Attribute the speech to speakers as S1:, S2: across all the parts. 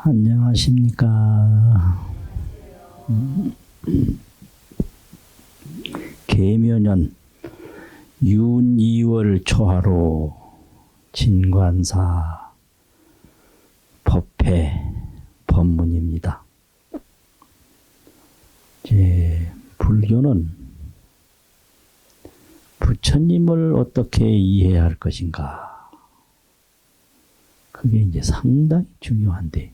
S1: 안녕하십니까. 계묘년 윤2월 초하로 진관사 법회 법문입니다. 이제 불교는 부처님을 어떻게 이해해야 할 것인가, 그게 이제 상당히 중요한데,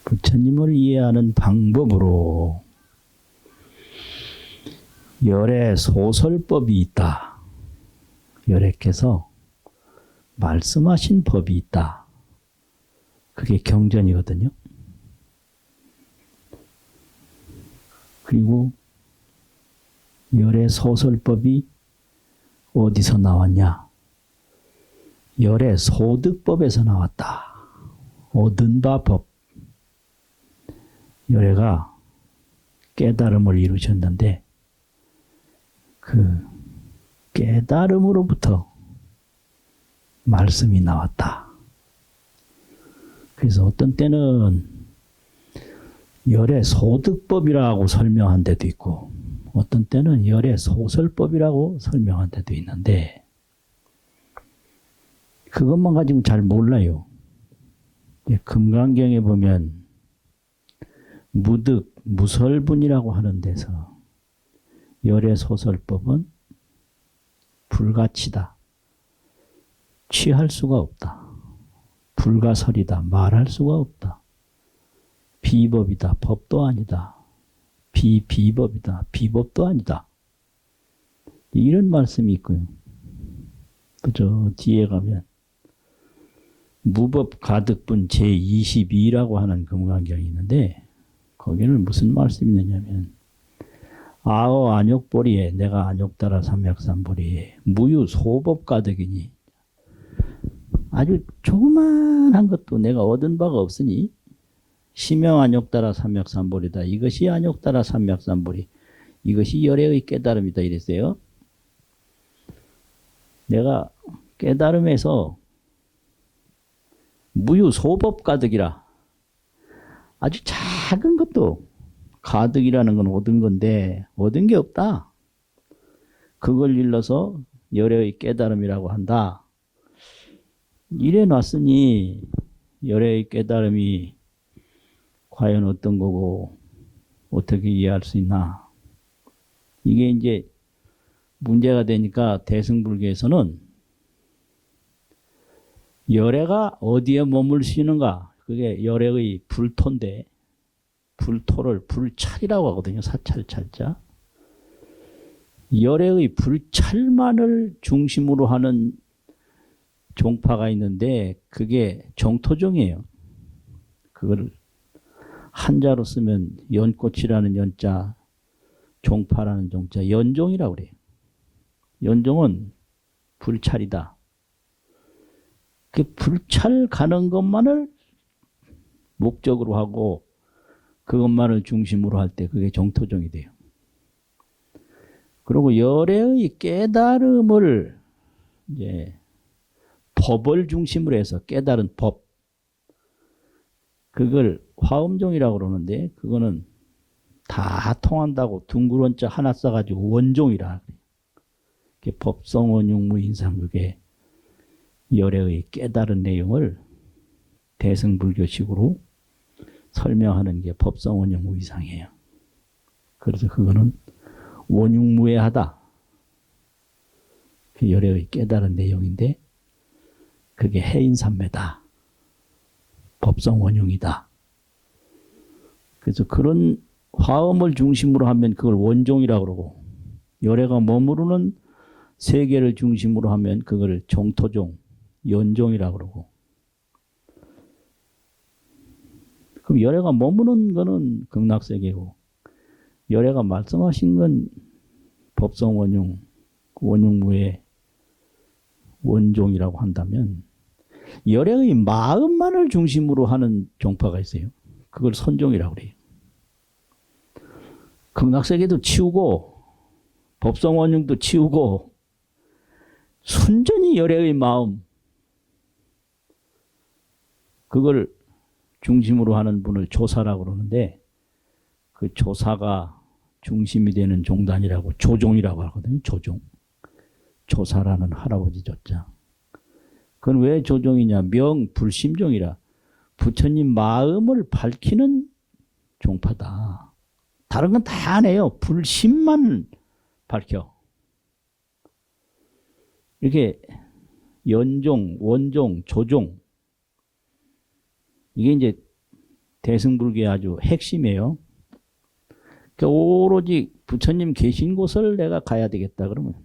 S1: 부처님을 이해하는 방법으로 열의 소설법이 있다. 열애께서 말씀하신 법이 있다. 그게 경전이거든요. 그리고 열의 소설법이 어디서 나왔냐? 열의 소득법에서 나왔다. 얻은 바 법. 열애가 깨달음을 이루셨는데 그 깨달음으로부터 말씀이 나왔다. 그래서 어떤 때는 열의 소득법이라고 설명한 데도 있고, 어떤 때는 열의 소설법이라고 설명한 데도 있는데, 그것만 가지고 잘 몰라요. 금강경에 보면 무득, 무설분이라고 하는 데서 열의 소설법은 불가치다. 취할 수가 없다. 불가설이다. 말할 수가 없다. 비법이다. 법도 아니다. 비법이다. 비법도 아니다. 이런 말씀이 있고요. 또 저 뒤에 가면 무법 가득분 제22라고 하는 금강경이 있는데, 거기는 무슨 말씀이 있느냐면, 아어 안욕보리에 내가 안욕따라 삼맥삼보리에 무유 소법 가득이니, 아주 조그만한 것도 내가 얻은 바가 없으니 심형 안욕따라 삼맥삼보리다. 이것이 안욕따라 삼맥삼보리, 이것이 열애의 깨달음이다. 이랬어요. 내가 깨달음에서 무유 소법 가득이라, 아주 작은 것도 가득이라는 건 얻은 건데 얻은 게 없다. 그걸 일러서 열애의 깨달음이라고 한다. 이래 놨으니 열애의 깨달음이 과연 어떤 거고 어떻게 이해할 수 있나. 이게 이제 문제가 되니까 대승불교에서는 열애가 어디에 머물 수 있는가, 그게 열애의 불토인데, 불토를 불찰이라고 하거든요. 사찰찰자. 열애의 불찰만을 중심으로 하는 종파가 있는데 그게 정토종이에요. 그걸 한자로 쓰면 연꽃이라는 연자, 종파라는 종자, 연종이라고 그래요. 연종은 불찰이다. 그 불찰 가는 것만을 목적으로 하고 그것만을 중심으로 할 때 그게 정토종이 돼요. 그리고 열애의 깨달음을 이제 법을 중심으로 해서 깨달은 법, 그걸 화엄종이라고 그러는데, 그거는 다 통한다고 둥그런자 하나 써가지고 원종이라 그래요. 법성원용무인상, 그게 열애의 깨달은 내용을 대승불교식으로 설명하는 게 법성원용무이상이에요. 그래서 그거는 원육무해하다. 그 열애의 깨달은 내용인데 그게 해인삼매다. 법성원용이다. 그래서 그런 화엄을 중심으로 하면 그걸 원종이라고 그러고, 열애가 머무르는 세계를 중심으로 하면 그걸 정토종, 연종이라고 그러고, 그럼 열애가 머무는 거는 극락세계고, 열애가 말씀하신 건 법성원용, 원용무의 원종이라고 한다면, 열애의 마음만을 중심으로 하는 종파가 있어요. 그걸 선종이라고 그래요. 극락세계도 치우고 법성원용도 치우고 순전히 열애의 마음, 그걸 중심으로 하는 분을 조사라고 그러는데 그 조사가 중심이 되는 종단이라고 조종이라고 하거든요. 조종. 조사라는 할아버지 조자. 그건 왜 조종이냐? 명불심종이라. 부처님 마음을 밝히는 종파다. 다른 건 다 안 해요. 불심만 밝혀. 이렇게 연종, 원종, 조종. 이게 이제 대승불교의 아주 핵심이에요. 그러니까 오로지 부처님 계신 곳을 내가 가야 되겠다 그러면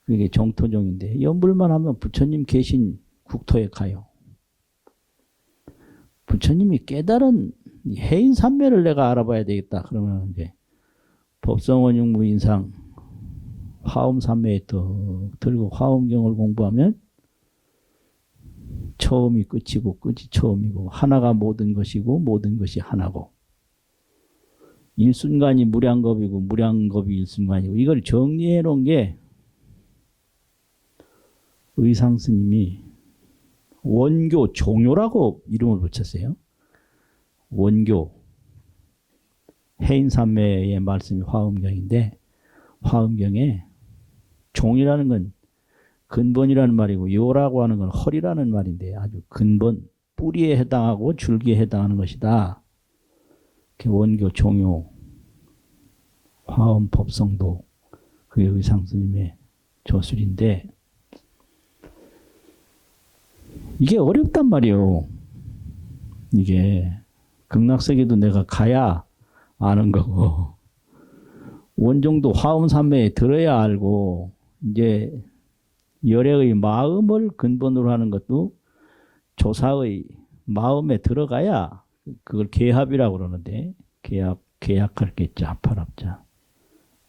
S1: 그게 정토종인데 염불만 하면 부처님 계신 국토에 가요. 부처님이 깨달은 해인산매를 내가 알아봐야 되겠다 그러면 이제 법성원육무인상 화엄산매에 또 들고 화엄경을 공부하면 처음이 끝이고 끝이 처음이고 하나가 모든 것이고 모든 것이 하나고 일순간이 무량겁이고 무량겁이 일순간이고 이걸 정리해 놓은 게 의상스님이 원교 종요라고 이름을 붙였어요. 원교 해인산매의 말씀이 화엄경인데 화엄경에 종이라는 건 근본이라는 말이고 요라고 하는 건 헐이라는 말인데 아주 근본 뿌리에 해당하고 줄기에 해당하는 것이다. 원교 종요 화엄 법성도 그게 의상스님의 저술인데 이게 어렵단 말이에요. 이게 극락세계도 내가 가야 아는 거고 원종도 화엄산매에 들어야 알고 이제 열애의 마음을 근본으로 하는 것도 조사의 마음에 들어가야 그걸 계합이라고 그러는데 계약할 게 있자 합할합자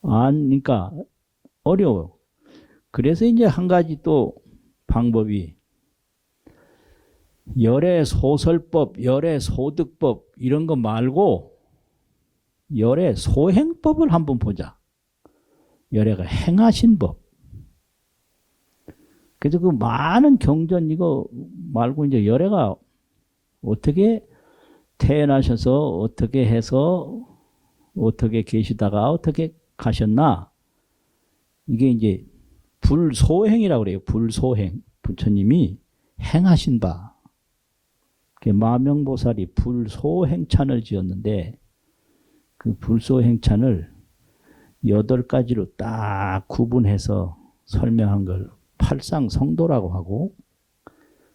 S1: 그러니까 어려워요. 그래서 이제 한 가지 또 방법이 열애 소설법, 열애 소득법 이런 거 말고 열애 소행법을 한번 보자. 열애가 행하신 법. 그래서 그 많은 경전 이거 말고 이제 열애가 어떻게 태어나셔서 어떻게 해서 어떻게 계시다가 어떻게 가셨나 이게 이제 불소행이라고 그래요. 불소행. 부처님이 행하신 바. 마명보살이 불소행찬을 지었는데 그 불소행찬을 8가지로 딱 구분해서 설명한 걸 팔상성도라고 하고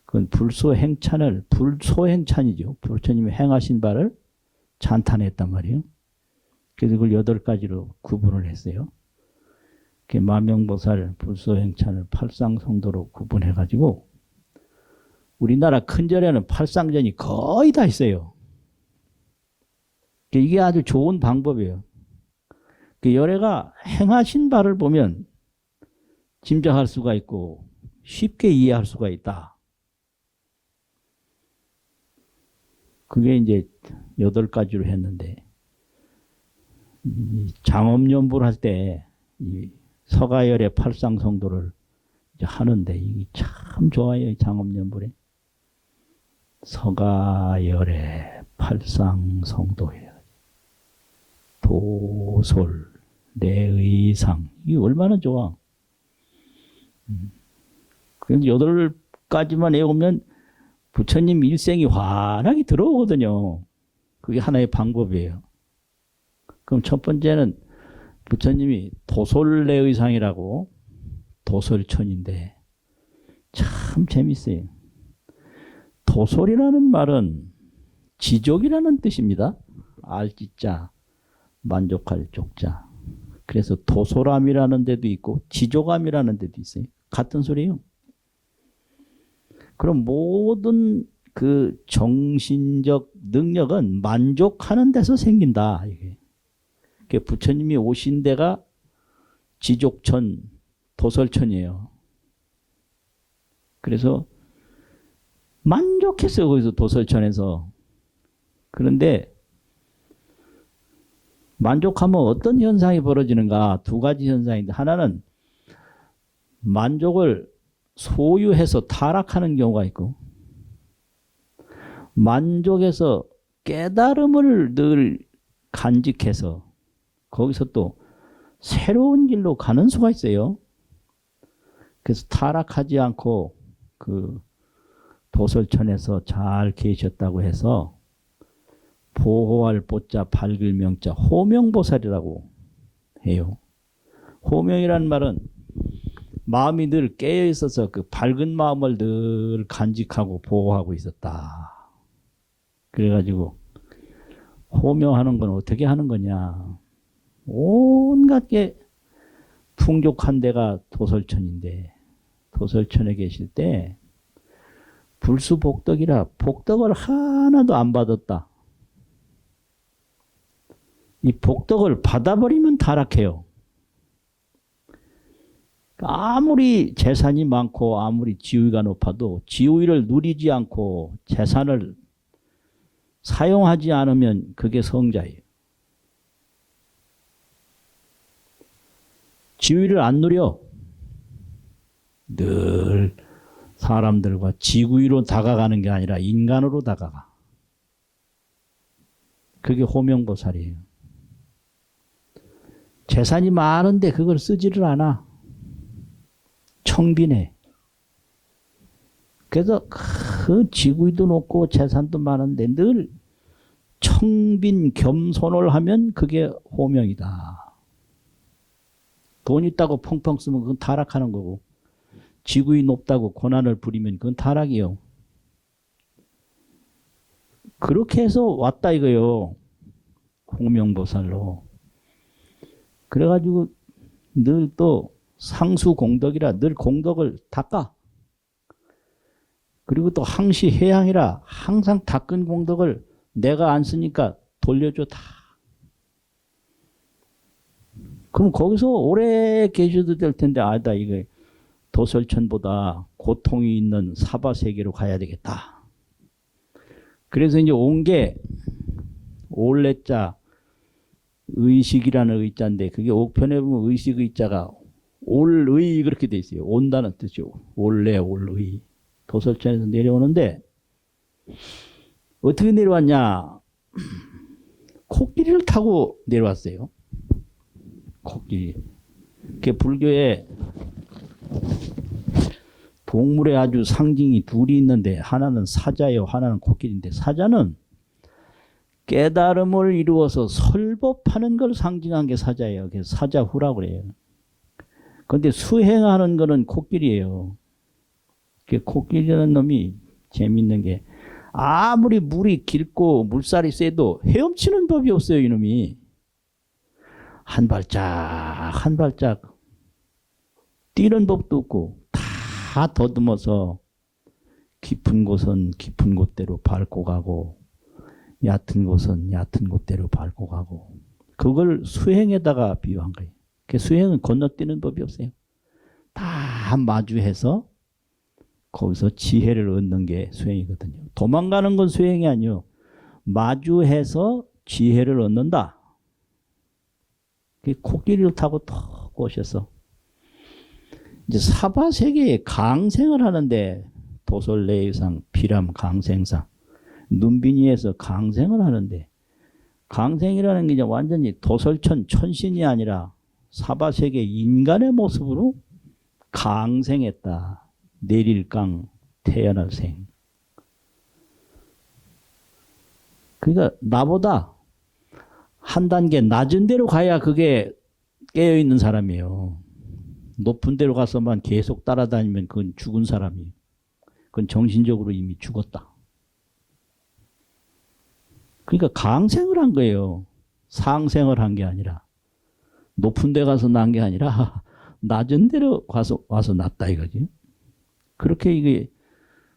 S1: 그건 불소행찬이죠. 부처님이 행하신 바를 찬탄했단 말이에요. 그래서 그걸 8가지로 구분을 했어요. 마명보살 불소행찬을 팔상성도로 구분해가지고 우리나라 큰 절에는 팔상전이 거의 다 있어요. 이게 아주 좋은 방법이에요. 열애가 행하신 바를 보면 짐작할 수가 있고 쉽게 이해할 수가 있다. 그게 이제 8가지로 했는데 장엄연불 할 때 서가열의 팔상성도를 이제 하는데 이게 참 좋아요. 장엄연불에 서가열의 팔상성도예요. 도솔 내의상 이게 얼마나 좋아. 그래서 8가지만 외우면 부처님 일생이 환하게 들어오거든요. 그게 하나의 방법이에요. 그럼 첫 번째는 부처님이 도솔내의상이라고 도솔천인데 참 재밌어요. 도솔이라는 말은 지족이라는 뜻입니다. 알지자, 만족할 족자. 그래서 도솔함이라는 데도 있고 지족함이라는 데도 있어요. 같은 소리예요. 그럼 모든 그 정신적 능력은 만족하는 데서 생긴다. 이게 부처님이 오신 데가 지족천, 도솔천이에요. 그래서 만족했어요. 거기서 도솔천에서. 그런데 만족하면 어떤 현상이 벌어지는가? 2가지 현상인데 하나는 만족을 소유해서 타락하는 경우가 있고 만족해서 깨달음을 늘 간직해서 거기서 또 새로운 길로 가는 수가 있어요. 그래서 타락하지 않고 그 도솔천에서 잘 계셨다고 해서 보호할 보자 밝을 명자 호명보살이라고 해요. 호명이라는 말은 마음이 늘 깨어 있어서 그 밝은 마음을 늘 간직하고 보호하고 있었다. 그래가지고 호명하는 건 어떻게 하는 거냐. 온갖 게 풍족한 데가 도솔천인데 도솔천에 계실 때 불수복덕이라 복덕을 하나도 안 받았다. 이 복덕을 받아버리면 타락해요. 아무리 재산이 많고 아무리 지위가 높아도 지위를 누리지 않고 재산을 사용하지 않으면 그게 성자예요. 지위를 안 누려. 늘 사람들과 지구위로 다가가는 게 아니라 인간으로 다가가. 그게 호명보살이에요. 재산이 많은데 그걸 쓰지를 않아. 청빈해. 그래서 그 지구위도 높고 재산도 많은데 늘 청빈 겸손을 하면 그게 호명이다. 돈 있다고 펑펑 쓰면 그건 타락하는 거고 지구위 높다고 고난을 부리면 그건 타락이요. 그렇게 해서 왔다 이거요. 호명보살로. 그래가지고 늘 또 상수공덕이라 늘 공덕을 닦아. 그리고 또 항시해양이라 항상 닦은 공덕을 내가 안 쓰니까 돌려줘 다. 그럼 거기서 오래 계셔도 될 텐데 아니다 이거 도솔천보다 고통이 있는 사바세계로 가야 되겠다. 그래서 이제 온 게 올레자 의식이라는 의자인데 그게 옥편에 보면 의식 의자가 올의 그렇게 돼 있어요. 온다는 뜻이죠. 올레 올의. 도솔천에서 내려오는데 어떻게 내려왔냐. 코끼리를 타고 내려왔어요. 코끼리. 그 불교에 동물의 아주 상징이 둘이 있는데 하나는 사자예요. 하나는 코끼리인데 사자는 깨달음을 이루어서 설법하는 걸 상징한 게 사자예요. 그래서 사자후라고 그래요. 그런데 수행하는 거는 코끼리예요. 코끼리라는 놈이 재밌는 게 아무리 물이 길고 물살이 세도 헤엄치는 법이 없어요. 이놈이. 한 발짝 한 발짝 뛰는 법도 없고 다 더듬어서 깊은 곳은 깊은 곳대로 밟고 가고 얕은 곳은 얕은 곳대로 밟고 가고 그걸 수행에다가 비유한 거예요. 그 수행은 건너뛰는 법이 없어요. 다 마주해서 거기서 지혜를 얻는 게 수행이거든요. 도망가는 건 수행이 아니요. 마주해서 지혜를 얻는다. 코끼리를 타고 턱 오셔서 이제 사바세계에 강생을 하는데 도솔내유상 피람 강생상 눈빈이에서 강생을 하는데 강생이라는 게 이제 완전히 도솔천 천신이 아니라 사바세계 인간의 모습으로 강생했다. 내릴강 태어날 생. 그러니까 나보다 한 단계 낮은 데로 가야 그게 깨어있는 사람이에요. 높은 데로 가서만 계속 따라다니면 그건 죽은 사람이에요. 그건 정신적으로 이미 죽었다. 그러니까 강생을 한 거예요. 상생을 한 게 아니라. 높은 데 가서 난 게 아니라 낮은 데로 와서 났다 이거지. 그렇게 이게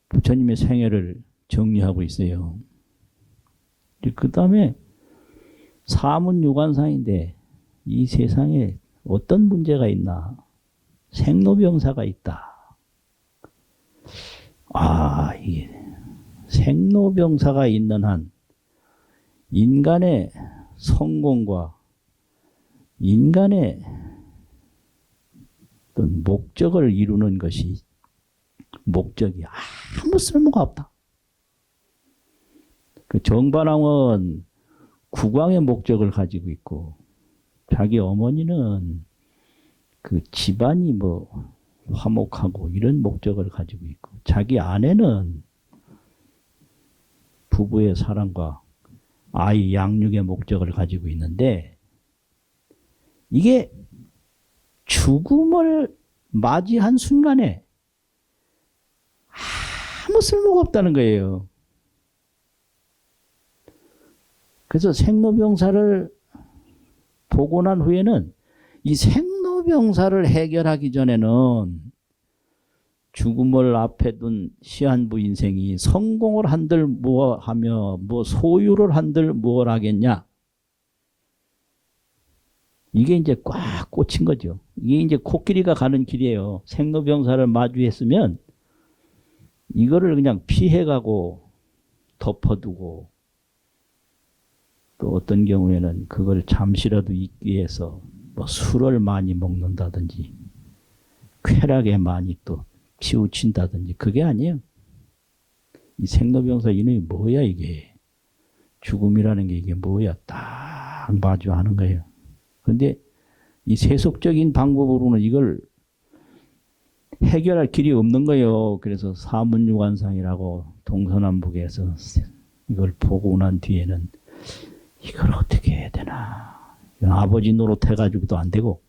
S1: 부처님의 생애를 정리하고 있어요. 그 다음에 사문유관상인데 이 세상에 어떤 문제가 있나. 생로병사가 있다. 이게 생로병사가 있는 한 인간의 성공과 인간의 어떤 목적을 이루는 것이 목적이 아무 쓸모가 없다. 그 정반왕은 국왕의 목적을 가지고 있고 자기 어머니는 그 집안이 뭐 화목하고 이런 목적을 가지고 있고 자기 아내는 부부의 사랑과 아이 양육의 목적을 가지고 있는데 이게 죽음을 맞이한 순간에 아무 쓸모가 없다는 거예요. 그래서 생로병사를 보고 난 후에는 이 생로병사를 해결하기 전에는 죽음을 앞에 둔 시한부 인생이 성공을 한들 뭐 하며 뭐 소유를 한들 뭘 하겠냐. 이게 이제 꽉 꽂힌 거죠. 이게 이제 코끼리가 가는 길이에요. 생로병사를 마주했으면 이거를 그냥 피해가고 덮어두고 또 어떤 경우에는 그걸 잠시라도 잊기 위해서 뭐 술을 많이 먹는다든지 쾌락에 많이 또 치우친다든지 그게 아니에요. 이 생로병사 이놈이 뭐야 이게. 죽음이라는 게 이게 뭐야. 딱 마주하는 거예요. 그런데 이 세속적인 방법으로는 이걸 해결할 길이 없는 거예요. 그래서 사문유관상이라고 동서남북에서 이걸 보고 난 뒤에는 이걸 어떻게 해야 되나. 아버지 노릇 해가지고도 안 되고.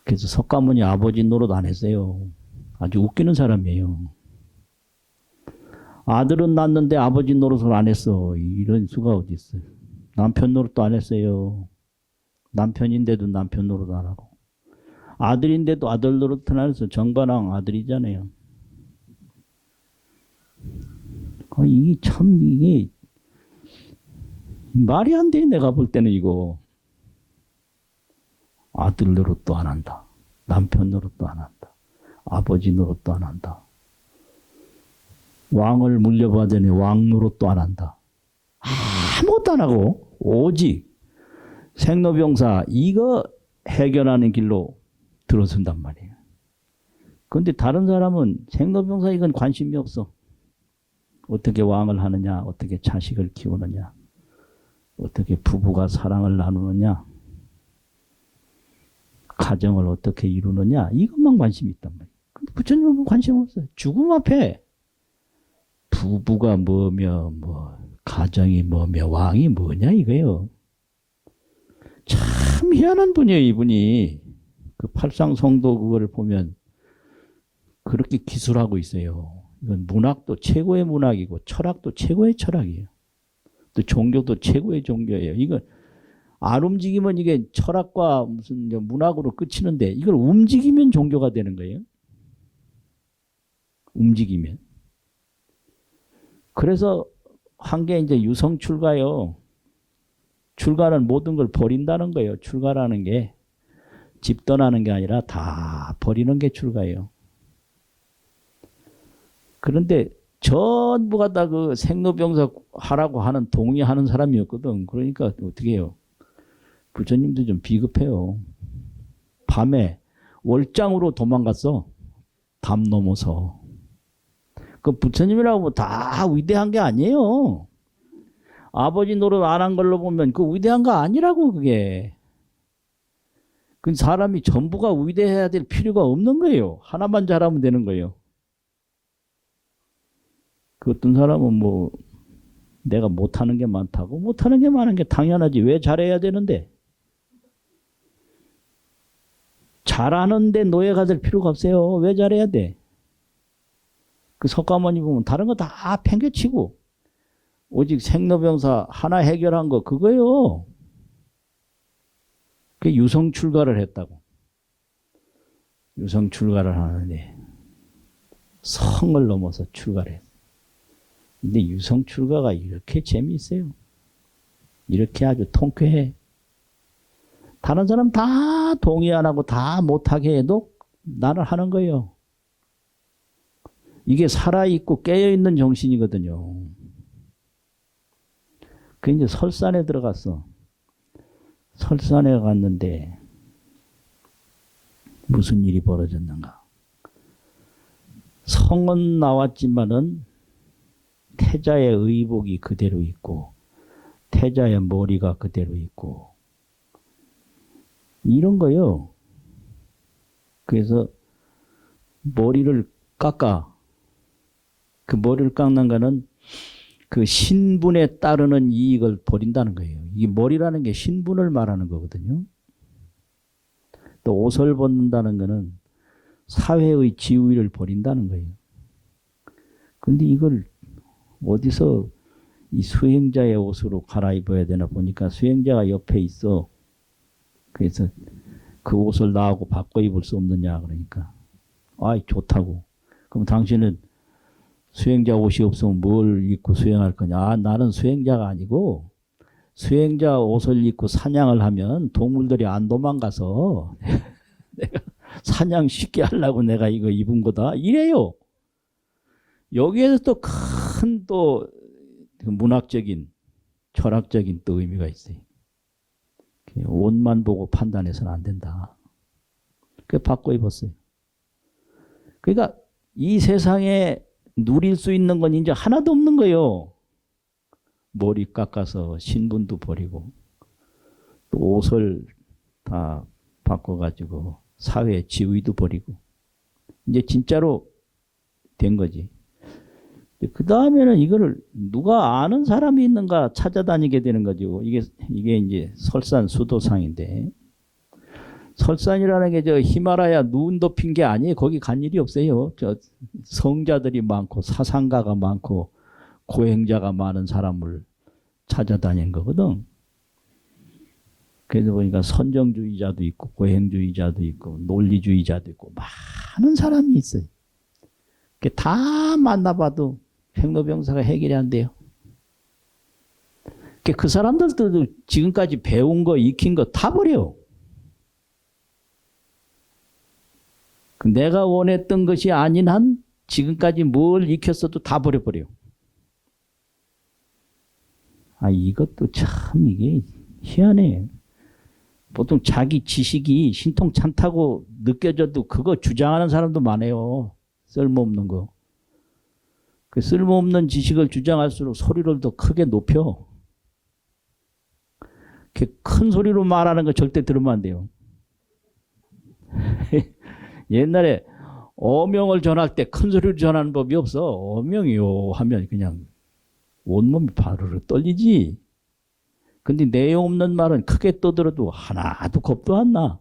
S1: 그래서 석가모니 아버지 노릇 안 했어요. 아주 웃기는 사람이에요. 아들은 낳았는데 아버지 노릇을 안 했어. 이런 수가 어디 있어요. 남편 노릇도 안 했어요. 남편인데도 남편 노릇 안 하고. 아들인데도 아들 노릇은 안 해서 정반왕 아들이잖아요. 이게 참 이게 말이 안 돼. 내가 볼 때는 이거. 아들 노릇도 안 한다. 남편 노릇도 안 한다. 아버지 노릇도 안 한다. 왕을 물려받으니 왕 노릇도 안 한다. 아무것도 안 하고 오직 생로병사 이거 해결하는 길로 들어선단 말이에요. 그런데 다른 사람은 생로병사 이건 관심이 없어. 어떻게 왕을 하느냐, 어떻게 자식을 키우느냐, 어떻게 부부가 사랑을 나누느냐, 가정을 어떻게 이루느냐 이것만 관심이 있단 말이에요. 근데 부처님은 관심 없어요. 죽음 앞에 부부가 뭐며 뭐 가정이 뭐며 왕이 뭐냐 이거예요. 참 희한한 분이에요. 이분이. 그 팔상성도 그거를 보면 그렇게 기술하고 있어요. 이건 문학도 최고의 문학이고 철학도 최고의 철학이에요. 또 종교도 최고의 종교예요. 이건 안 움직이면 이게 철학과 무슨 문학으로 끝이는데 이걸 움직이면 종교가 되는 거예요. 움직이면. 그래서 한 게 이제 유성 출가요. 출가는 모든 걸 버린다는 거예요. 출가라는 게 집 떠나는 게 아니라 다 버리는 게 출가예요. 그런데 전부가 다 그 생로병사 하라고 하는 동의하는 사람이었거든. 그러니까 어떻게 해요? 부처님도 좀 비겁해요. 밤에 월장으로 도망갔어. 담 넘어서. 그 부처님이라고 뭐 다 위대한 게 아니에요. 아버지 노릇 안 한 걸로 보면 그 위대한 거 아니라고 그게. 그 사람이 전부가 위대해야 될 필요가 없는 거예요. 하나만 잘하면 되는 거예요. 그 어떤 사람은 뭐 내가 못하는 게 많다고. 못하는 게 많은 게 당연하지. 왜 잘해야 되는데. 잘하는데 노예가 될 필요가 없어요. 왜 잘해야 돼? 그 석가모니 보면 다른 거 다 팽개치고 오직 생로병사 하나 해결한 거 그거예요. 그게 유성출가를 했다고. 유성출가를 하는데 성을 넘어서 출가를 했어요. 근데 유성출가가 이렇게 재미있어요. 이렇게 아주 통쾌해. 다른 사람 다 동의 안 하고 다 못하게 해도 나는 하는 거예요. 이게 살아있고 깨어있는 정신이거든요. 그 이제 설산에 들어갔어. 설산에 갔는데 무슨 일이 벌어졌는가. 성은 나왔지만은 태자의 의복이 그대로 있고 태자의 머리가 그대로 있고 이런 거요. 그래서 머리를 깎아. 그 머리를 깎는 거는 그 신분에 따르는 이익을 버린다는 거예요. 이 머리라는 게 신분을 말하는 거거든요. 또 옷을 벗는다는 거는 사회의 지위를 버린다는 거예요. 근데 이걸 어디서 이 수행자의 옷으로 갈아입어야 되나 보니까 수행자가 옆에 있어. 그래서 그 옷을 나하고 바꿔 입을 수 없느냐 그러니까 아이 좋다고. 그럼 당신은 수행자 옷이 없으면 뭘 입고 수행할 거냐. 아, 나는 수행자가 아니고 수행자 옷을 입고 사냥을 하면 동물들이 안 도망가서 내가 사냥 쉽게 하려고 내가 이거 입은 거다 이래요. 여기에서 또 큰 또 문학적인 철학적인 또 의미가 있어요. 옷만 보고 판단해서는 안 된다. 그래서 바꿔 입었어요. 그러니까 이 세상에 누릴 수 있는 건 이제 하나도 없는 거예요. 머리 깎아서 신분도 버리고 또 옷을 다 바꿔가지고 사회 지위도 버리고 이제 진짜로 된 거지. 그 다음에는 이거를 누가 아는 사람이 있는가 찾아다니게 되는 거죠. 이게 이제 설산수도상인데 설산이라는 게 저 히말라야 눈 덮인 게 아니에요. 거기 간 일이 없어요. 저 성자들이 많고 사상가가 많고 고행자가 많은 사람을 찾아다닌 거거든. 그래서 보니까 선정주의자도 있고 고행주의자도 있고 논리주의자도 있고 많은 사람이 있어요. 다 만나봐도 백로병사가 해결이 안 돼요. 그 사람들도 지금까지 배운 거 익힌 거 다 버려. 내가 원했던 것이 아닌 한 지금까지 뭘 익혔어도 다 버려버려. 아, 이것도 참 이게 희한해. 보통 자기 지식이 신통찮다고 느껴져도 그거 주장하는 사람도 많아요. 쓸모없는 거. 그 쓸모없는 지식을 주장할수록 소리를 더 크게 높여. 큰 소리로 말하는 거 절대 들으면 안 돼요. 옛날에 어명을 전할 때 큰 소리로 전하는 법이 없어. 어명이요 하면 그냥 온몸이 바르르 떨리지. 근데 내용 없는 말은 크게 떠들어도 하나도 겁도 안 나.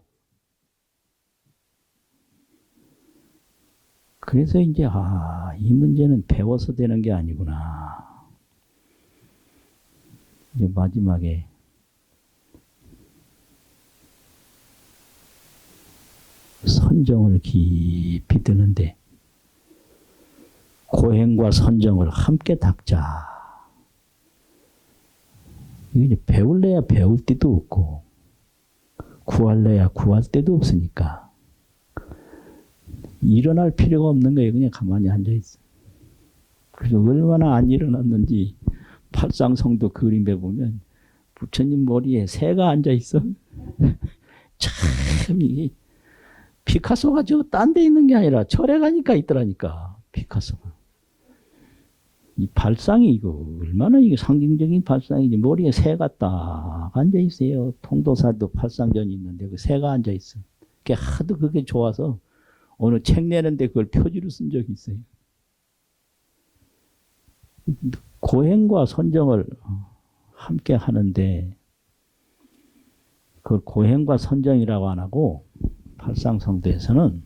S1: 그래서 이제 이 문제는 배워서 되는 게 아니구나. 이제 마지막에 선정을 깊이 드는데 고행과 선정을 함께 닦자. 이게 배울래야 배울 데도 없고 구할래야 구할 데도 없으니까 일어날 필요가 없는 거예요. 그냥 가만히 앉아있어. 그래서 얼마나 안 일어났는지 팔상성도 그림에 보면 부처님 머리에 새가 앉아있어. 참 이게 피카소가 저 딴 데 있는 게 아니라 절에 가니까 있더라니까. 피카소가. 이 발상이 이거 얼마나 이게 상징적인 발상이지. 머리에 새가 딱 앉아있어요. 통도사도 팔상전이 있는데 그 새가 앉아있어. 그게 하도 그게 좋아서 어느 책 내는데 그걸 표지로 쓴 적이 있어요. 고행과 선정을 함께 하는데 그걸 고행과 선정이라고 안 하고 팔상성도에서는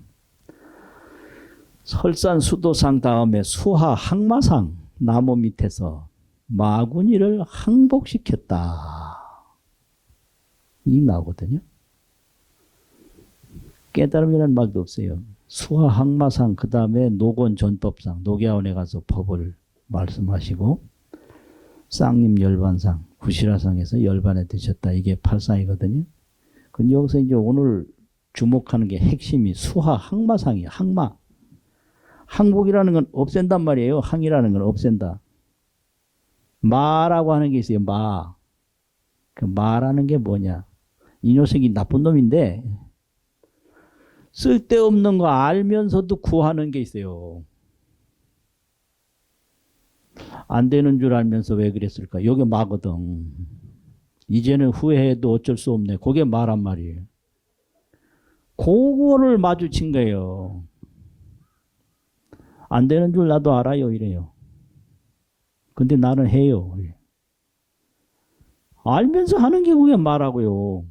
S1: 설산수도상 다음에 수하 항마상 나무 밑에서 마구니를 항복시켰다. 이 나오거든요. 깨달음이라는 말도 없어요. 수하 항마상 그 다음에 노건 전법상 녹야원에 가서 법을 말씀하시고 쌍님 열반상 구시라상에서 열반에 드셨다. 이게 팔상이거든요. 근데 여기서 이제 오늘 주목하는 게 핵심이 수하 항마상이에요. 항마. 항복이라는 건 없앤단 말이에요. 항이라는 건 없앤다. 마라고 하는 게 있어요. 마. 그 마라는 게 뭐냐. 이 녀석이 나쁜 놈인데 쓸데없는 거 알면서도 구하는 게 있어요. 안 되는 줄 알면서 왜 그랬을까? 요게 마거든. 이제는 후회해도 어쩔 수 없네. 그게 마란 말이에요. 그거를 마주친 거예요. 안 되는 줄 나도 알아요. 이래요. 근데 나는 해요. 알면서 하는 게 그게 말하고요.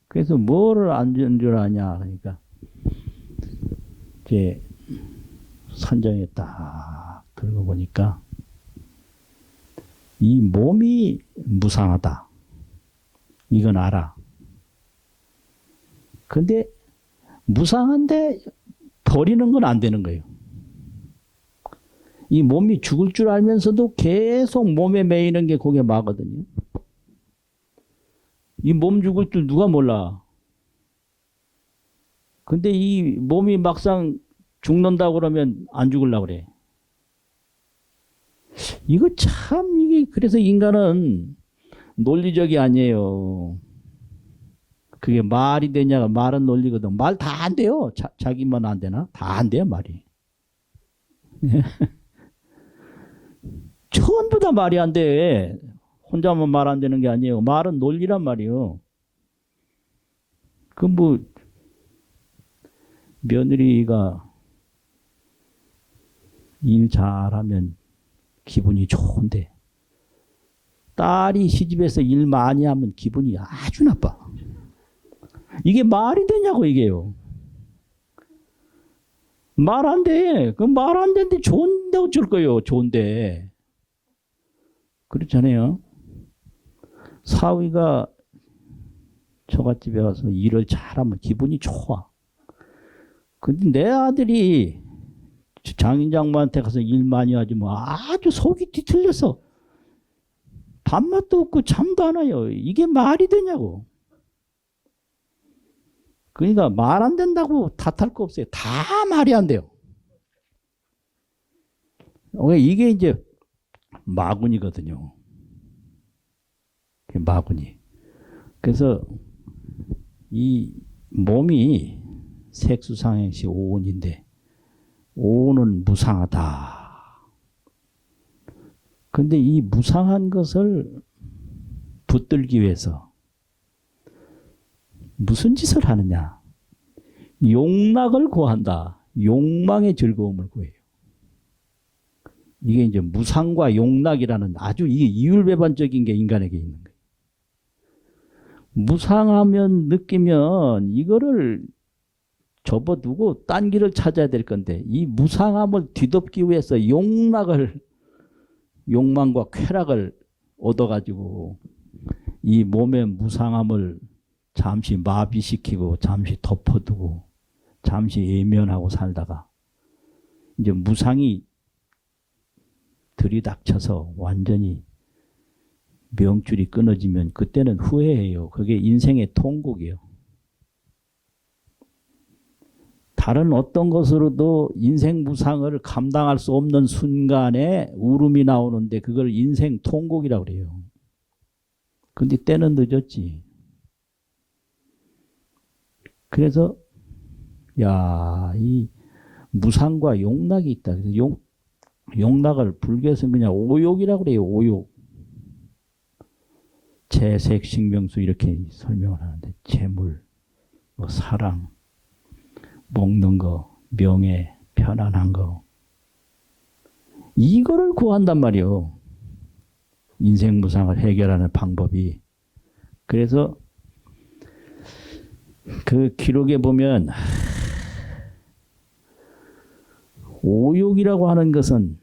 S1: 그래서 뭐를 안 되는 줄 아냐. 그러니까 이제 산정에 딱 들고 보니까 이 몸이 무상하다. 이건 알아. 근데 무상한데 버리는 건 안 되는 거예요. 이 몸이 죽을 줄 알면서도 계속 몸에 매이는 게 그게 마거든요. 이 몸 죽을 줄 누가 몰라. 근데 이 몸이 막상 죽는다고 그러면 안 죽으려고 그래. 이거 참, 이게, 그래서 인간은 논리적이 아니에요. 그게 말이 되냐가 말은 논리거든. 말 다 안 돼요. 자기만 안 되나? 다 안 돼요, 말이. 전부 다 말이 안 돼. 혼자만 말 안 되는 게 아니에요. 말은 논리란 말이에요. 그 뭐, 며느리가 일 잘하면 기분이 좋은데, 딸이 시집에서 일 많이 하면 기분이 아주 나빠. 이게 말이 되냐고, 이게요. 말 안 돼. 그 말 안 되는데 좋은데 어쩔 거예요, 좋은데. 그렇잖아요. 사위가 처갓집에 와서 일을 잘하면 기분이 좋아. 근데 내 아들이 장인장모한테 가서 일 많이 하지 뭐 아주 속이 뒤틀려서 밥맛도 없고 잠도 안 와요. 이게 말이 되냐고. 그러니까 말 안 된다고 탓할 거 없어요. 다 말이 안 돼요. 이게 이제 마군이거든요. 마군이. 그래서 이 몸이 색수상행시 오온인데 오온은 무상하다. 근데 이 무상한 것을 붙들기 위해서 무슨 짓을 하느냐? 용락을 구한다. 욕망의 즐거움을 구해요. 이게 이제 무상과 용락이라는 아주 이게 이율배반적인 게 인간에게 있는 거예요. 무상하면 느끼면 이거를 접어두고 딴 길을 찾아야 될 건데 이 무상함을 뒤덮기 위해서 욕망과 쾌락을 얻어가지고 이 몸의 무상함을 잠시 마비시키고 잠시 덮어두고 잠시 외면하고 살다가 이제 무상이 들이닥쳐서 완전히 명줄이 끊어지면 그때는 후회해요. 그게 인생의 통곡이에요. 다른 어떤 것으로도 인생 무상을 감당할 수 없는 순간에 울음이 나오는데 그걸 인생 통곡이라고 그래요. 근데 때는 늦었지. 그래서 이 무상과 용락이 있다. 그래서 용락을 불교에서는 그냥 오욕이라고 그래요. 오욕. 재색, 식명수 이렇게 설명을 하는데 재물, 뭐 사랑, 먹는 거, 명예, 편안한 거 이거를 구한단 말이요. 인생 무상을 해결하는 방법이. 그래서 그 기록에 보면 오욕이라고 하는 것은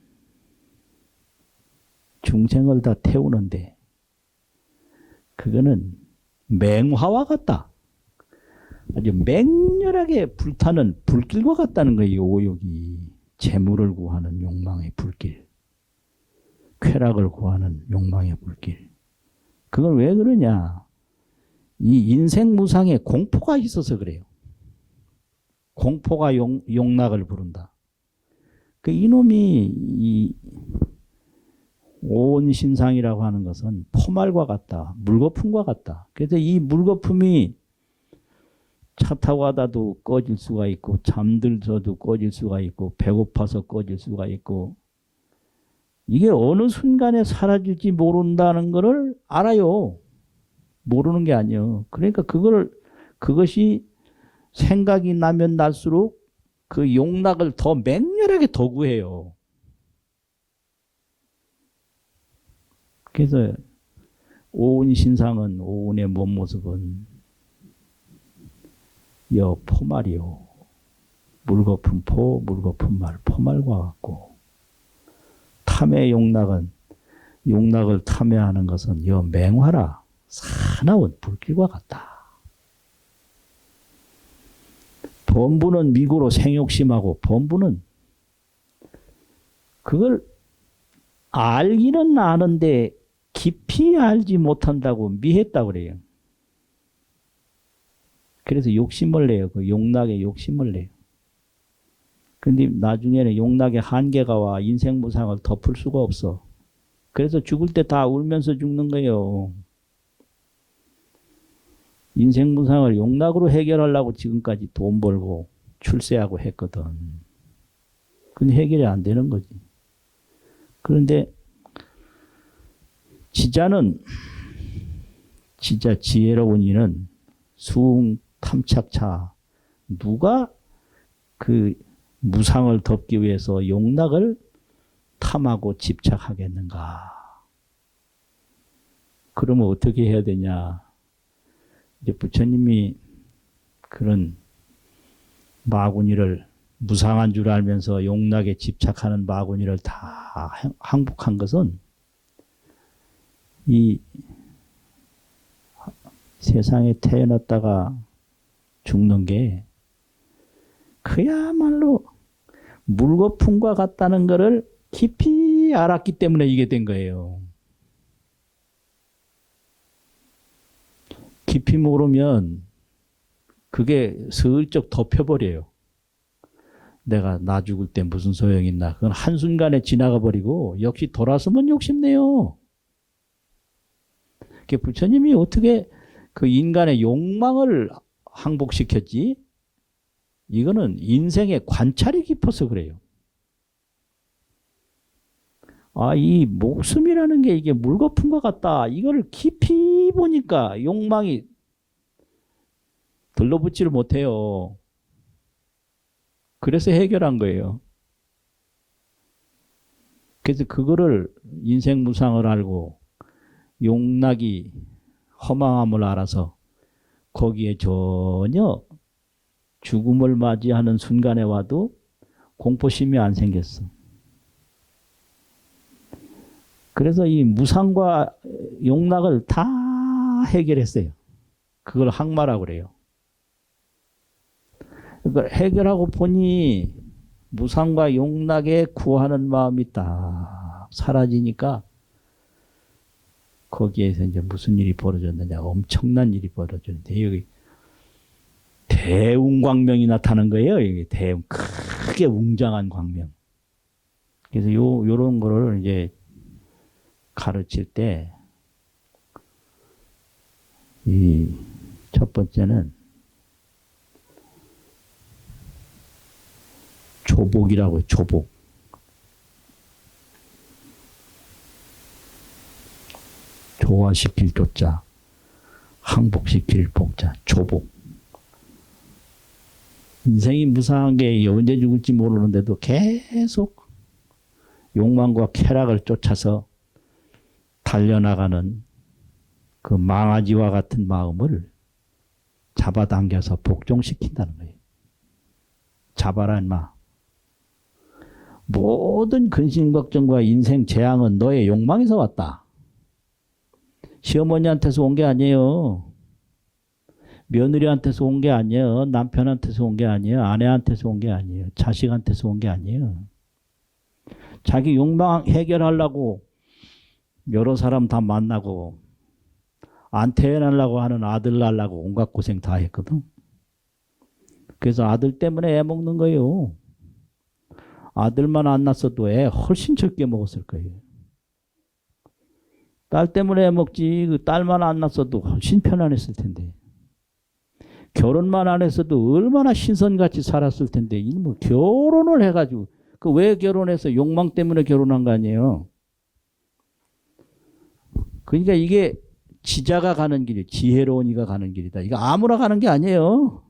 S1: 중생을 다 태우는데 그거는 맹화와 같다. 아주 맹렬하게 불타는 불길과 같다는 거예요. 오욕이. 재물을 구하는 욕망의 불길. 쾌락을 구하는 욕망의 불길. 그건 왜 그러냐. 이 인생 무상에 공포가 있어서 그래요. 공포가 용락을 부른다. 그 이놈이 이 오온신상이라고 하는 것은 포말과 같다. 물거품과 같다. 그래서 이 물거품이 차 타고 가다도 꺼질 수가 있고 잠들어도 꺼질 수가 있고 배고파서 꺼질 수가 있고 이게 어느 순간에 사라질지 모른다는 것을 알아요. 모르는 게 아니에요. 그러니까 그것이 생각이 나면 날수록 그 용락을 더 맹렬하게 도구해요. 그래서 오운 신상은, 오운의 몸 모습은 여 포말이요. 물거품 포, 물거품 말, 포말과 같고, 탐의 용락은, 용락을 탐해하는 것은 여 맹화라, 사나운 불길과 같다. 범부는 미고로 생욕심하고, 범부는 그걸 알기는 아는데 깊이 알지 못한다고 미했다고 그래요. 그래서 욕심을 내요. 그 용락에 욕심을 내요. 근데 나중에는 용락의 한계가 와 인생 무상을 덮을 수가 없어. 그래서 죽을 때 다 울면서 죽는 거예요. 인생 무상을 용락으로 해결하려고 지금까지 돈 벌고 출세하고 했거든. 근데 해결이 안 되는 거지. 그런데 진짜 지혜로운 이는 수웅 탐착차, 누가 그 무상을 덮기 위해서 용락을 탐하고 집착하겠는가? 그러면 어떻게 해야 되냐? 이제 부처님이 그런 마구니를 무상한 줄 알면서 용락에 집착하는 마구니를 다 항복한 것은 이 세상에 태어났다가 죽는 게 그야말로 물거품과 같다는 것을 깊이 알았기 때문에 이게 된 거예요. 깊이 모르면 그게 슬쩍 덮여버려요. 내가 나 죽을 때 무슨 소용이 있나. 그건 한순간에 지나가 버리고 역시 돌아서면 욕심내요. 부처님이 어떻게 그 인간의 욕망을 항복시켰지? 이거는 인생의 관찰이 깊어서 그래요. 아, 이 목숨이라는 게 이게 물거품과 같다. 이걸 깊이 보니까 욕망이 들러붙지를 못해요. 그래서 해결한 거예요. 그래서 그거를 인생 무상을 알고 용락이 허망함을 알아서 거기에 전혀 죽음을 맞이하는 순간에 와도 공포심이 안 생겼어. 그래서 이 무상과 용락을 다 해결했어요. 그걸 항마라고 그래요. 그걸 해결하고 보니 무상과 용락에 구하는 마음이 딱 사라지니까 거기에서 이제 무슨 일이 벌어졌느냐. 엄청난 일이 벌어졌는데 여기 대웅광명이 나타난 거예요. 여기 크게 웅장한 광명. 그래서 요런 거를 이제 가르칠 때 이 첫 번째는 조복이라고 해요. 조복. 조화시킬 조자, 항복시킬 복자, 조복. 인생이 무상한 게 언제 죽을지 모르는데도 계속 욕망과 쾌락을 쫓아서 달려나가는 그 망아지와 같은 마음을 잡아당겨서 복종시킨다는 거예요. 잡아라 인마. 모든 근심 걱정과 인생 재앙은 너의 욕망에서 왔다. 시어머니한테서 온 게 아니에요. 며느리한테서 온 게 아니에요. 남편한테서 온 게 아니에요. 아내한테서 온 게 아니에요. 자식한테서 온 게 아니에요. 자기 욕망 해결하려고 여러 사람 다 만나고 안 태어나려고 하는 아들 낳으려고 온갖 고생 다 했거든. 그래서 아들 때문에 애 먹는 거예요. 아들만 안 낳았어도 애 훨씬 적게 먹었을 거예요. 딸 때문에 애 먹지 그 딸만 안 낳았어도 훨씬 편안했을 텐데. 결혼만 안 했어도 얼마나 신선같이 살았을 텐데 이 뭐 결혼을 해가지고 그 왜 결혼해서 욕망 때문에 결혼한 거 아니에요. 그러니까 이게 지자가 가는 길이, 지혜로운 이가 가는 길이다. 이거 아무나 가는 게 아니에요.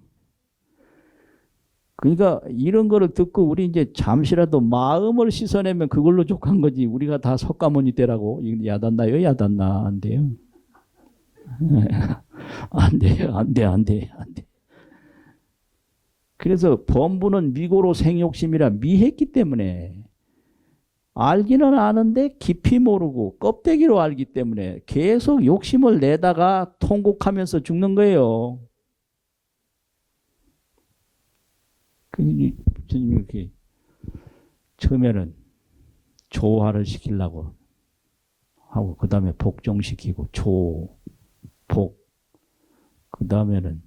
S1: 그러니까 이런 거를 듣고 우리 이제 잠시라도 마음을 씻어내면 그걸로 족한 거지. 우리가 다 석가모니 때라고. 야단나요? 야단나. 안 돼요. 안 돼요. 안 돼. 안 돼. 안 돼. 그래서 범부는 미고로 생욕심이라 미했기 때문에 알기는 아는데 깊이 모르고 껍데기로 알기 때문에 계속 욕심을 내다가 통곡하면서 죽는 거예요. 부처님이 이렇게 처음에는 조화를 시키려고 하고 그 다음에 복종시키고 조, 복, 그 다음에는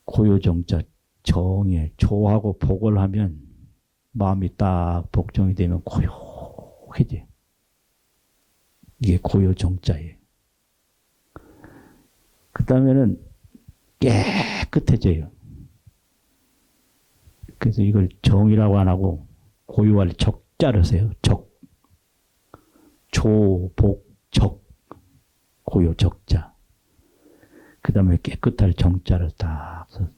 S1: 고요정자 정에 조하고 복을 하면 마음이 딱 복종이 되면 고요해져. 이게 고요정자예요. 그 다음에는 깨끗해져요. 그래서 이걸 정이라고 안 하고 고요할 적자를 써요. 적. 조, 복, 적. 고요 적자. 그 다음에 깨끗할 정자를 딱 써.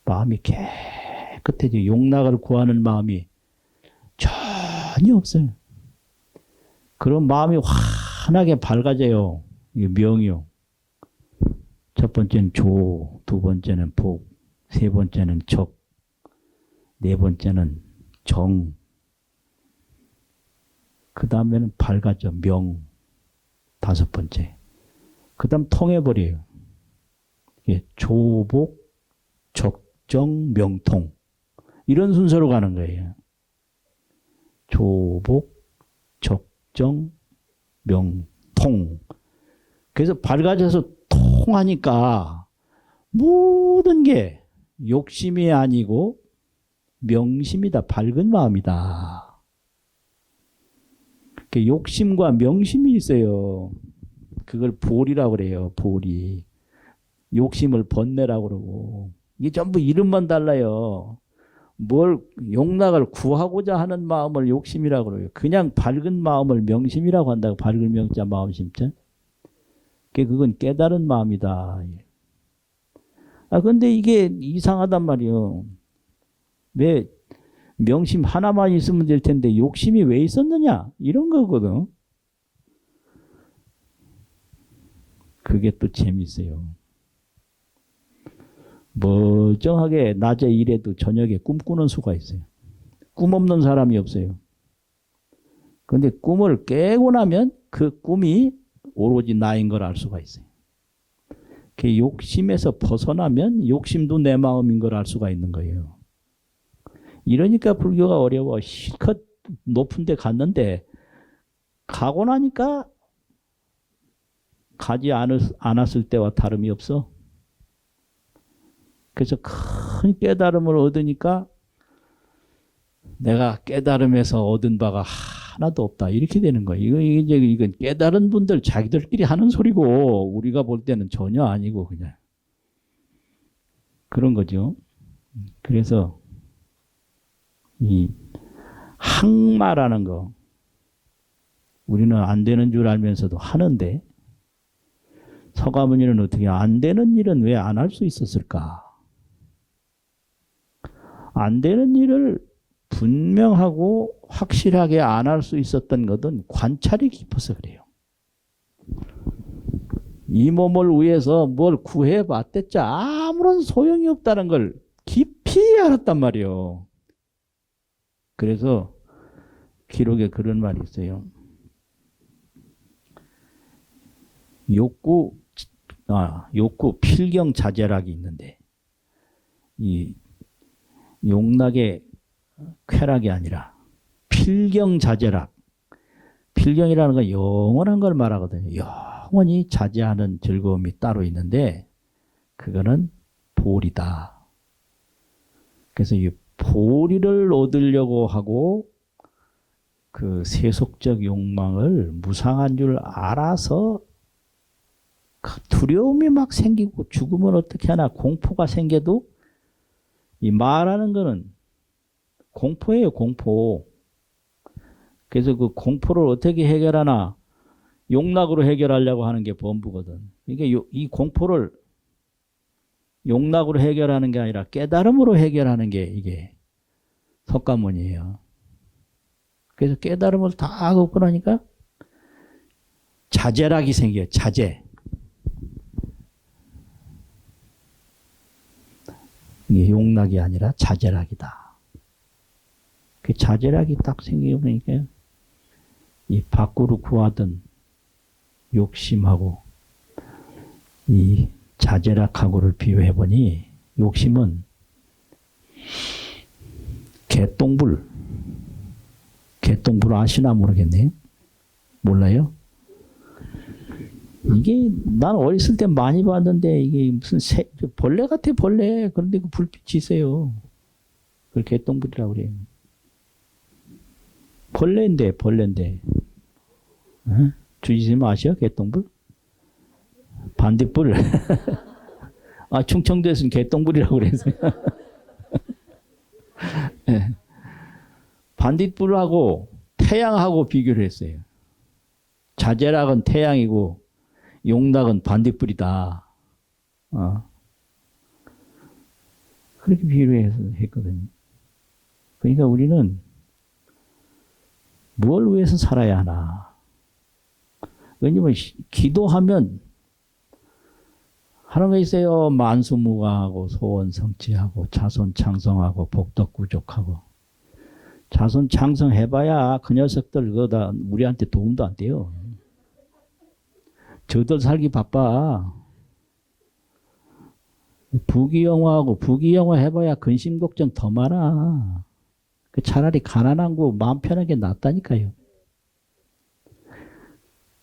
S1: 마음이 깨끗해져. 용락을 구하는 마음이 전혀 없어요. 그런 마음이 환하게 밝아져요. 이게 명이요. 첫 번째는 조, 두 번째는 복, 세 번째는 적, 네 번째는 정, 그 다음에는 밝아져. 명, 다섯 번째. 그 다음 통해버려요. 이게 조복, 적정, 명통. 이런 순서로 가는 거예요. 조복, 적정, 명통. 그래서 밝아져서 통하니까 모든 게 욕심이 아니고 명심이다. 밝은 마음이다. 욕심과 명심이 있어요. 그걸 보리라고 그래요. 보리. 욕심을 번뇌라고 그러고. 이게 전부 이름만 달라요. 뭘 용락을 구하고자 하는 마음을 욕심이라고 그래요. 그냥 밝은 마음을 명심이라고 한다고. 밝은 명자 마음심자. 그건 깨달은 마음이다. 근데 이게 이상하단 말이에요. 왜 명심 하나만 있으면 될 텐데 욕심이 왜 있었느냐? 이런 거거든. 그게 또 재밌어요. 멀쩡하게 낮에 일해도 저녁에 꿈꾸는 수가 있어요. 꿈 없는 사람이 없어요. 그런데 꿈을 깨고 나면 그 꿈이 오로지 나인 걸 알 수가 있어요. 그 욕심에서 벗어나면 욕심도 내 마음인 걸 알 수가 있는 거예요. 이러니까 불교가 어려워. 실컷 높은 데 갔는데 가고 나니까 가지 않았을 때와 다름이 없어. 그래서 큰 깨달음을 얻으니까 내가 깨달음에서 얻은 바가 하나도 없다. 이렇게 되는 거예요. 이건 깨달은 분들 자기들끼리 하는 소리고 우리가 볼 때는 전혀 아니고 그냥 그런 거죠. 그래서 이 항마라는 거 우리는 안 되는 줄 알면서도 하는데 서가모니는 어떻게 안 되는 일은 왜 안 할 수 있었을까? 안 되는 일을 분명하고 확실하게 안 할 수 있었던 것은 관찰이 깊어서 그래요. 이 몸을 위해서 뭘 구해봤댔자 아무런 소용이 없다는 걸 깊이 알았단 말이에요. 그래서 기록에 그런 말이 있어요. 욕구 필경 자제락이 있는데 이 용락의 쾌락이 아니라 필경 자제락. 필경이라는 건 영원한 걸 말하거든요. 영원히 자제하는 즐거움이 따로 있는데 그거는 보리다. 그래서 이 보리를 얻으려고 하고 그 세속적 욕망을 무상한 줄 알아서 두려움이 막 생기고 죽으면 어떻게 하나 공포가 생겨도 이 말하는 거는 공포예요. 공포. 그래서 그 공포를 어떻게 해결하나 용락으로 해결하려고 하는 게 범부거든. 그러니까 이 공포를 용락으로 해결하는 게 아니라 깨달음으로 해결하는 게 이게 석가모니예요. 그래서 깨달음을 다 얻고 나니까 자제락이 생겨요. 자제. 이게 용락이 아니라 자제락이다. 그 자제락이 딱 생기니까 이 밖으로 구하던 욕심하고 이 자제락하고를 비교해보니 욕심은 개똥불 아시나 모르겠네요. 몰라요? 이게 난 어렸을 때 많이 봤는데 이게 무슨 벌레 같아 벌레. 그런데 그 불빛이 있어요. 그걸 개똥불이라고 그래요. 벌레인데. 어? 주지님 아시요? 개똥불? 반딧불. 아, 충청도에서는 개똥불이라고 그래서요. 네. 반딧불하고 태양하고 비교를 했어요. 자제락은 태양이고 용락은 반딧불이다. 그렇게 비유해서 했거든요. 그러니까 우리는 뭘 위해서 살아야 하나. 왜냐면 기도하면 하는 거 있어요. 만수무강하고 소원성취하고 자손창성하고 복덕구족하고. 자손창성해봐야 그 녀석들 그거 다 우리한테 도움도 안 돼요. 저들 살기 바빠. 부귀영화하고 부귀영화 해봐야 근심 걱정 더 많아. 차라리 가난한 거 마음 편하게 낫다니까요.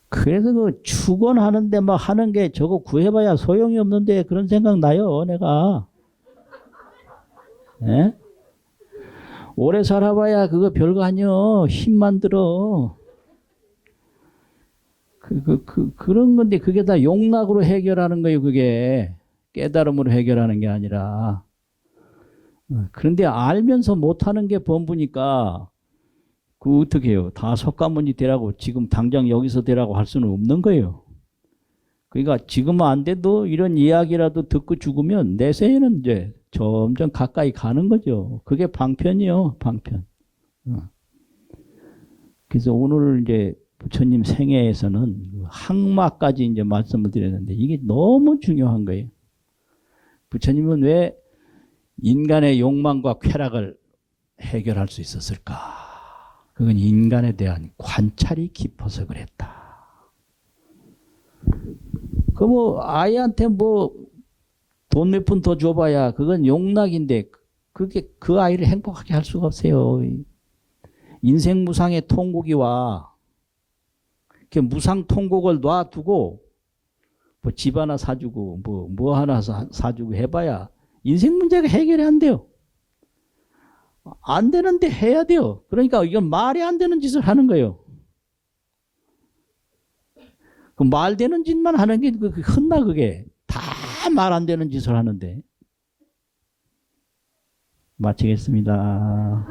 S1: 그래서 그 축원하는데 막 하는 게 저거 구해봐야 소용이 없는데 그런 생각 나요, 내가. 예? 오래 살아봐야 그거 별거 아니요. 힘만 들어. 그런 건데 그게 다 용락으로 해결하는 거예요, 그게. 깨달음으로 해결하는 게 아니라. 그런데 알면서 못하는 게 범부니까 그 어떻게 해요? 다 석가모니 되라고 지금 당장 여기서 되라고 할 수는 없는 거예요. 그러니까 지금은 안 돼도 이런 이야기라도 듣고 죽으면 내세에는 이제 점점 가까이 가는 거죠. 그게 방편이요, 방편. 그래서 오늘 이제 부처님 생애에서는 항마까지 이제 말씀을 드렸는데 이게 너무 중요한 거예요. 부처님은 왜 인간의 욕망과 쾌락을 해결할 수 있었을까? 그건 인간에 대한 관찰이 깊어서 그랬다. 그 뭐 아이한테 뭐 돈 몇 푼 더 줘봐야 그건 용락인데 그게 그 아이를 행복하게 할 수가 없어요. 인생 무상의 통곡이와 무상 통곡을 놔두고 뭐 집 하나 사주고 뭐 하나 사주고 해봐야 인생 문제가 해결이 안 돼요. 안 되는데 해야 돼요. 그러니까 이건 말이 안 되는 짓을 하는 거예요. 그 말 되는 짓만 하는 게 흔나 그게. 다 말 안 되는 짓을 하는데. 마치겠습니다.